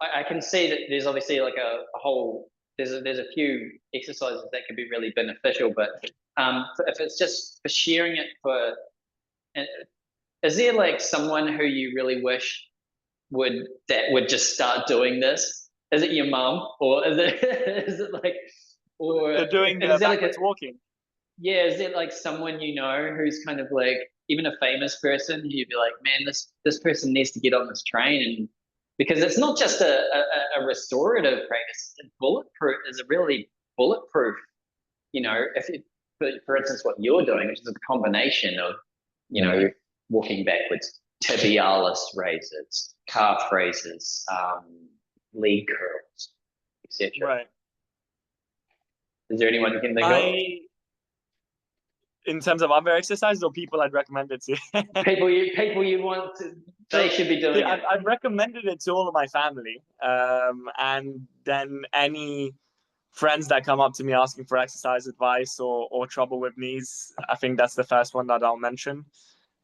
I can see that there's obviously like a whole there's a few exercises that can be really beneficial, but if it's just for sharing it for, and is there like someone who you really wish would just start doing this? Is it your mum, or is it is it like, or
Doing
is there like a,
backwards walking.
yeah, is it like someone you know who's kind of like even a famous person who you'd be like, man, this person needs to get on this train, and because it's not just a restorative practice, it's bulletproof is a really bulletproof, if it, for instance, what you're doing, which is a combination of, walking backwards, tibialis raises, calf raises, leg curls, etc.
Right.
Is there anyone you can think of?
I In terms of other exercises or people I'd recommend it to.
People you want to, they
So
should be
yeah,
doing it.
I've recommended it to all of my family. And then any friends that come up to me asking for exercise advice or trouble with knees, I think that's the first one that I'll mention.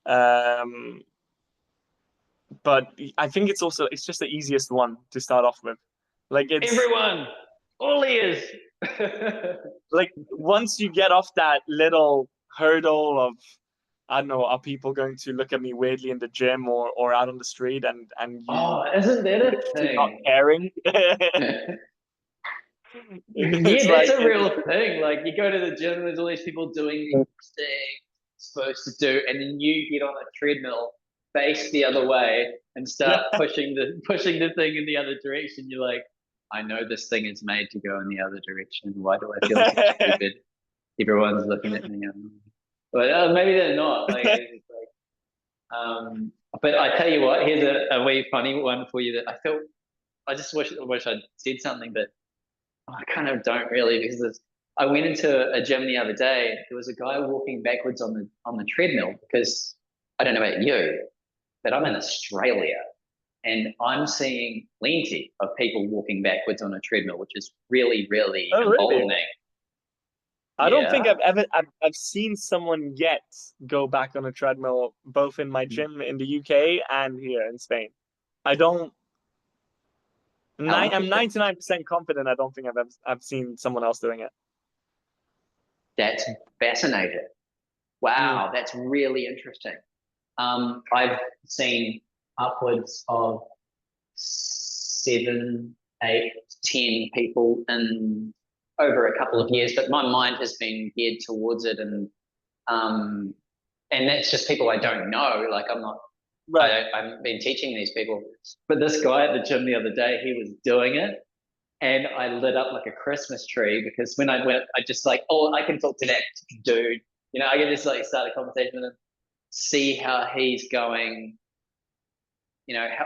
Um, but I think it's just the easiest one to start off with. Like it's
Everyone, all ears.
like once you get off that little hurdle of I don't know, are people going to look at me weirdly in the gym or out on the street and you
Oh, isn't that a
literally not
thing?
caring?
Yeah,
It's
that's
like
a real thing. Like you go to the gym, there's all these people doing these things supposed to do, and then you get on a treadmill, face the other way, and start
yeah.
pushing the thing in the other direction. You're like, I know this thing is made to go in the other direction. Why do I feel so stupid? Everyone's looking at me. But maybe they're not. Like, it's like, but I tell you what, here's a wee funny one for you that I felt. I just wish I'd said something, but I kind of don't really because I went into a gym the other day. There was a guy walking backwards on the treadmill because I don't know about you, but I'm in Australia and I'm seeing plenty of people walking backwards on a treadmill, which is really, really
Oh, really?
emboldening.
I don't think
Yeah.
I've seen someone yet go back on a treadmill both in my gym in the UK and here in Spain. I don't
How
I'm
interesting.
99% confident I don't think I've seen someone else doing it.
That's fascinating.
Mm.
Wow, that's really interesting. I've seen upwards of 7, 8, 10 people in over a couple of years, but my mind has been geared towards it, um, and that's just people I don't know. Like I'm not,
Right.
I haven't been teaching these people, but this guy at the gym the other day, he was doing it, and I lit up like a Christmas tree because when I went, I just like, oh, I can talk to that dude. I can just like start a conversation with him, see how he's going,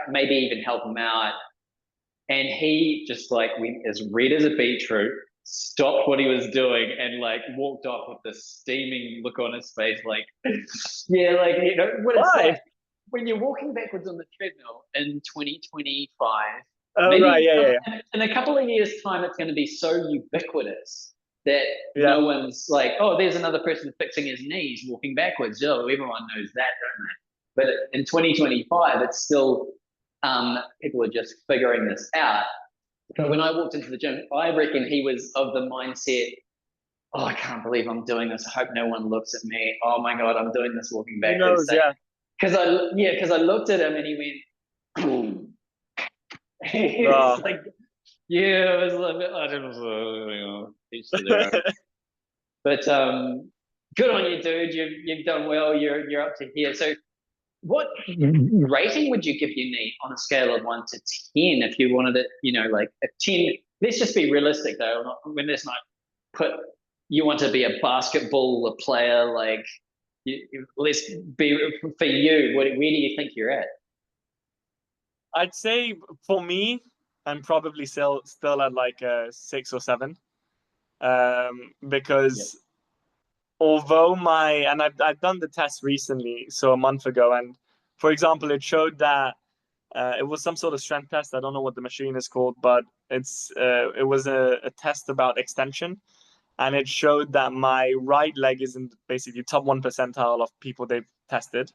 maybe even help him out. And he just like went as red as a beetroot, stopped what he was doing, and like walked off with this steaming look on his face, like, yeah, like, what it's
Why?
like when you're walking backwards on the treadmill in 2025,
Oh, right.
maybe
Yeah.
in a couple of years' time, it's going to be so ubiquitous that
Yeah.
no one's like, oh, there's another person fixing his knees walking backwards. Oh, everyone knows that, don't they? But in 2025, it's still people are just figuring this out. But when I walked into the gym, I reckon he was of the mindset oh, I can't believe I'm doing this. I hope no one looks at me. Oh my God, I'm doing this walking
Who
backwards.
knows? Yeah.
Because I looked at him and he went, boom. It's
No.
like, yeah, it was like, I don't know, each to their own. But good on you, dude. You've done well. You're up to here. So what rating would you give your knee on a scale of 1 to 10 if you wanted it, like a 10? Let's just be realistic though. When there's not put, you want to be a basketball player, like, let's be for you. Where do you think you're at?
I'd say for me, I'm probably still at like a 6 or 7.
Yep.
Because although I've done the test recently, so a month ago, and for example, it showed that it was some sort of strength test. I don't know what the machine is called, but it was a test about extension, and it showed that my right leg is in basically top 1 percentile of people they've tested,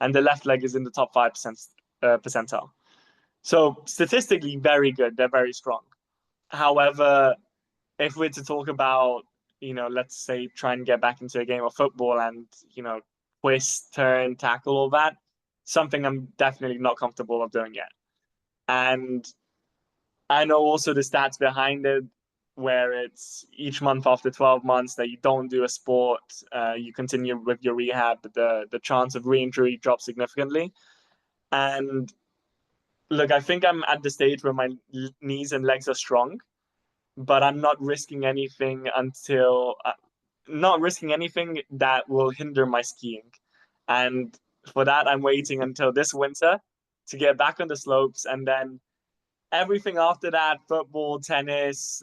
and the left leg is in the top 5% percentile. So statistically, very good. They're very strong. However, if we're to talk about, let's say try and get back into a game of football and, twist, turn, tackle, all that, something I'm definitely not comfortable of doing yet. And I know also the stats behind it, where it's each month after 12 months that you don't do a sport, you continue with your rehab, the chance of re-injury drops significantly. And look, I think I'm at the stage where my knees and legs are strong, but I'm not risking anything that will hinder my skiing. And for that, I'm waiting until this winter to get back on the slopes, and then everything after that, football, tennis,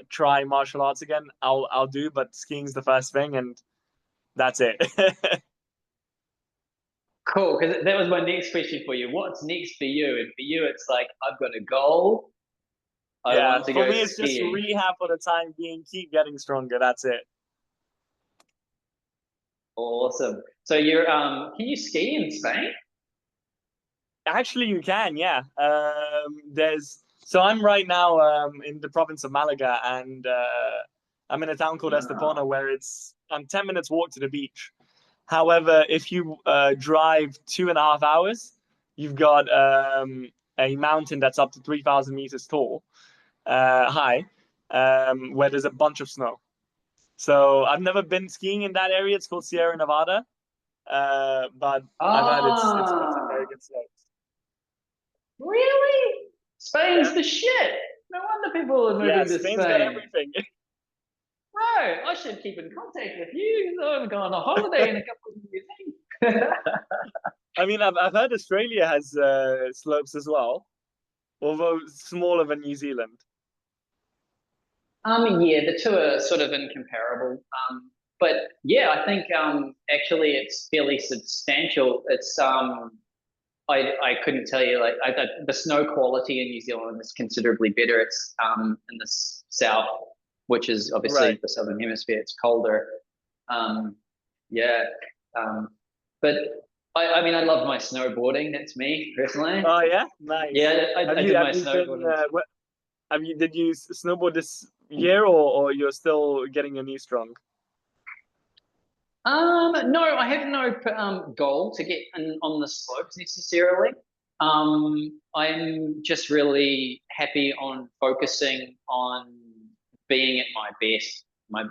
try martial arts again, I'll do. But skiing's the first thing, and that's it.
Cool, because that was my next question for you. What's next for you? And for you, it's like, I've got a goal. I
Yeah,
want to
for
go
me, it's just
skiing.
rehab for the time being. Keep getting stronger. That's it.
Awesome. So can you ski in Spain?
Actually, you can, yeah. I'm right now in the province of Malaga, and I'm in a town called Estepona,
Ah.
where I'm 10 minutes walk to the beach. However, if you drive 2.5 hours, you've got a mountain that's up to 3,000 meters high, where there's a bunch of snow. So I've never been skiing in that area. It's called Sierra Nevada, but I've heard it's a very
Ah,
good slope.
really? Spain's
Yeah.
the shit. No wonder people are
Yeah,
moving to
Spain's got
Spain.
everything.
Bro, I should keep in contact with you. I'm going on holiday in a couple of years.
I mean, I've heard Australia has slopes as well, although smaller than New Zealand.
Yeah, the two are sort of incomparable. But yeah, I think actually it's fairly substantial. I couldn't tell you the snow quality in New Zealand is considerably better. It's in the south, which is
Right.
obviously the southern hemisphere. It's colder. Um, yeah, um, but I mean I love my snowboarding. That's me personally.
Oh yeah, nice.
Yeah,
Have
I
you
did
have
my
you been
snowboarding.
did you snowboard this year, or you're still getting your knee strong?
No, I have no goal to get on the slopes necessarily. I'm just really happy on focusing on being at my best, my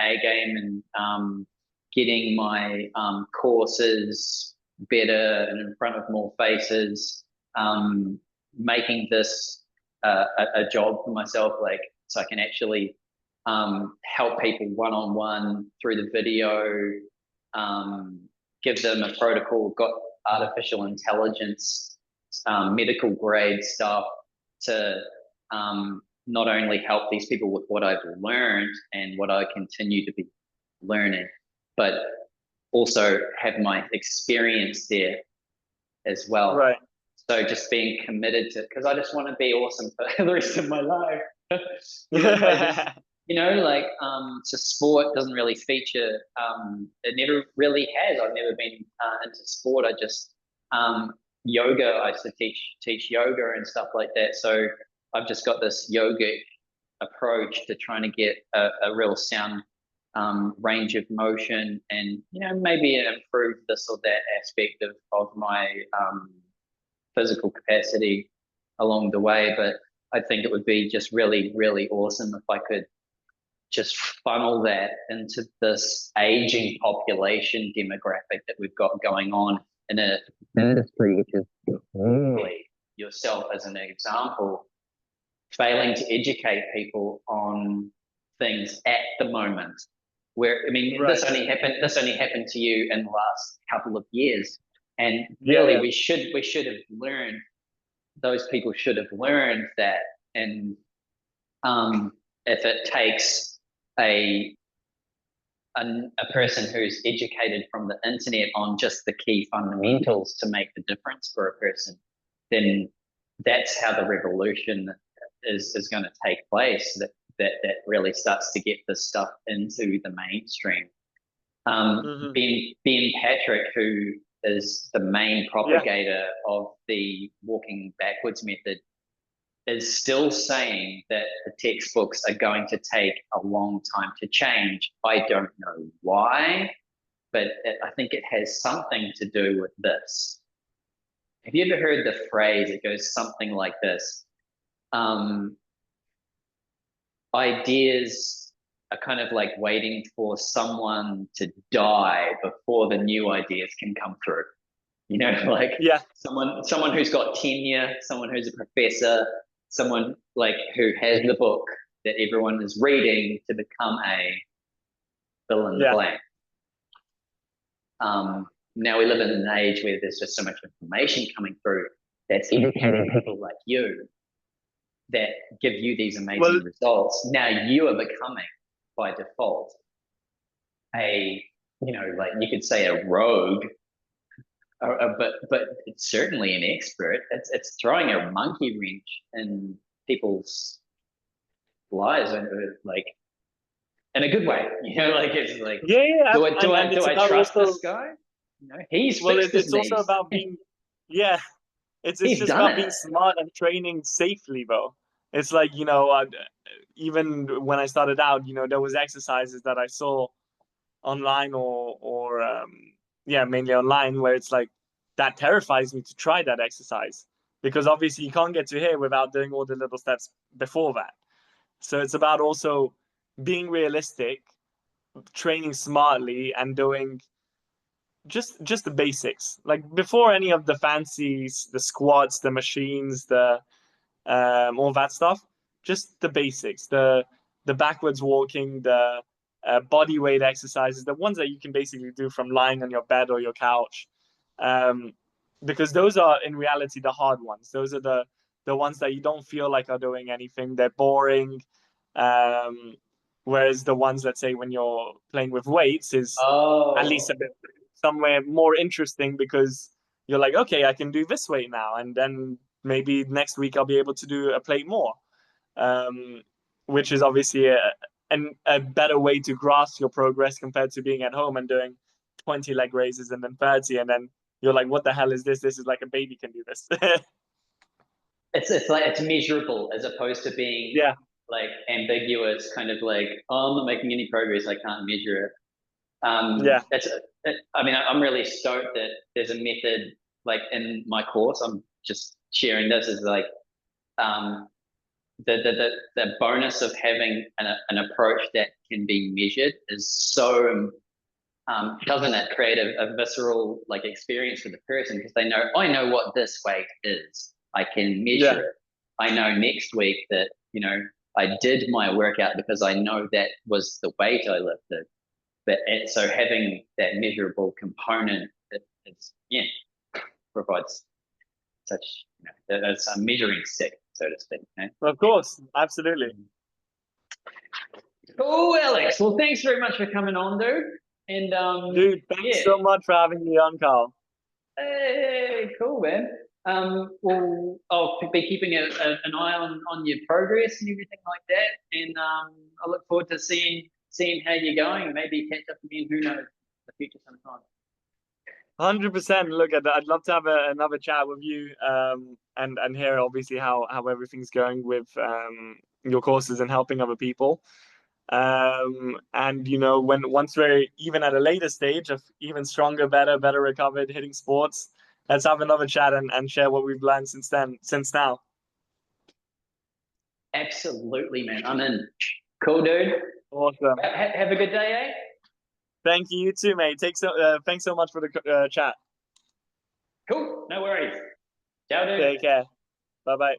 A game, and getting my courses better and in front of more faces. Making this a job for myself, like so I can actually help people one on one through the video, give them a protocol, got artificial intelligence, medical grade stuff to not only help these people with what I've learned and what I continue to be learning, but also have my experience there as well.
Right.
So just being committed to, because I just want to be awesome for the rest of my life. If I just, like, so sport doesn't really feature. It never really has. I've never been into sport. I just yoga. I used to teach yoga and stuff like that. So I've just got this yogic approach to trying to get a real sound range of motion, and maybe improve this or that aspect of my physical capacity along the way. But I think it would be just really, really awesome if I could just funnel that into this aging population demographic that we've got going on in a industry, which is really yourself as an example, failing to educate people on things at the moment. Where, I mean,
Right.
This only happened to you in the last couple of years, and
Yeah,
really,
yeah.
we should have learned. Those people should have learned that, and if it takes a a person who's educated from the internet on just the key fundamentals to make the difference for a person, then that's how the revolution is going to take place. That really starts to get this stuff into the mainstream.
Hmm.
Ben Patrick, who is the main
Yeah,
propagator of the walking backwards method, is still saying that the textbooks are going to take a long time to change. I don't know why, but I think it has something to do with this. Have you ever heard the phrase? It goes something like this: um, ideas are kind of like waiting for someone to die before the new ideas can come through. Like
yeah,
someone who's got tenure, someone who's a professor, someone like who has the book that everyone is reading to become a fill in the
yeah,
blank. Now we live in an age where there's just so much information coming through that's educating people like you that give you these
well,
amazing results. Now you are becoming by default a, like you could say a rogue, but it's certainly an expert. It's throwing a monkey wrench in people's lives, and like in a good way. Like it's like,
yeah, yeah. And
do
it's
I
about
trust this
also,
guy? He's
well,
fixed his
it's also
knees.
about being, yeah, it's
He's
just
done
about
it.
being smart and training safely, bro. It's like, even when I started out, there was exercises that I saw online or yeah, mainly online, where it's like that terrifies me to try that exercise because obviously you can't get to here without doing all the little steps before that. So it's about also being realistic, training smartly, and doing just the basics. Like before any of the fancies, the squats, the machines, the all that stuff, just the basics, the backwards walking, the body weight exercises, the ones that you can basically do from lying on your bed or your couch, um, because those are in reality the hard ones. Those are the ones that you don't feel like are doing anything. They're boring. Um, Whereas the ones, let's say, when you're playing with weights, is at least a
Oh,
bit somewhere more interesting because you're like, okay, I can do this weight now, and then maybe next week I'll be able to do a plate more, um, which is obviously a better way to grasp your progress compared to being at home and doing 20 leg raises and then 30, and then you're like, what the hell is this? This is like a baby can do this.
it's like it's measurable as opposed to being
Yeah,
like ambiguous, kind of like, oh, I'm not making any progress. I can't measure it.
yeah,
That's I mean, I'm really stoked that there's a method like in my course. I'm just sharing this as like um, the bonus of having an approach that can be measured is so doesn't it create a visceral like experience for the person because they know I know what this weight is. I can measure
yeah.
it. I know next week that I did my workout because I know that was the weight I lifted. So having that measurable component, it's yeah provides such it's a measuring stick, so to speak.
Of course, absolutely.
Cool, Alex. Well, thanks very much for coming on, dude. And
Dude, thanks
yeah,
so much for having me on, Carl.
hey, cool, man. Well, I'll be keeping an eye on your progress and everything like that. And I look forward to seeing how you're going. Maybe catch up again. Who knows? The future sometime.
100%. Look, I'd love to have another chat with you, and hear obviously how everything's going with your courses and helping other people. And when once we're even at a later stage of even stronger, better recovered hitting sports, let's have another chat and share what we've learned since now.
Absolutely, man. I'm in. Cool, dude.
Awesome.
Have a good day, eh?
Thank you, you too, mate. Thanks so much for the chat.
Cool. No worries. Ciao, dude.
Take care. Bye bye.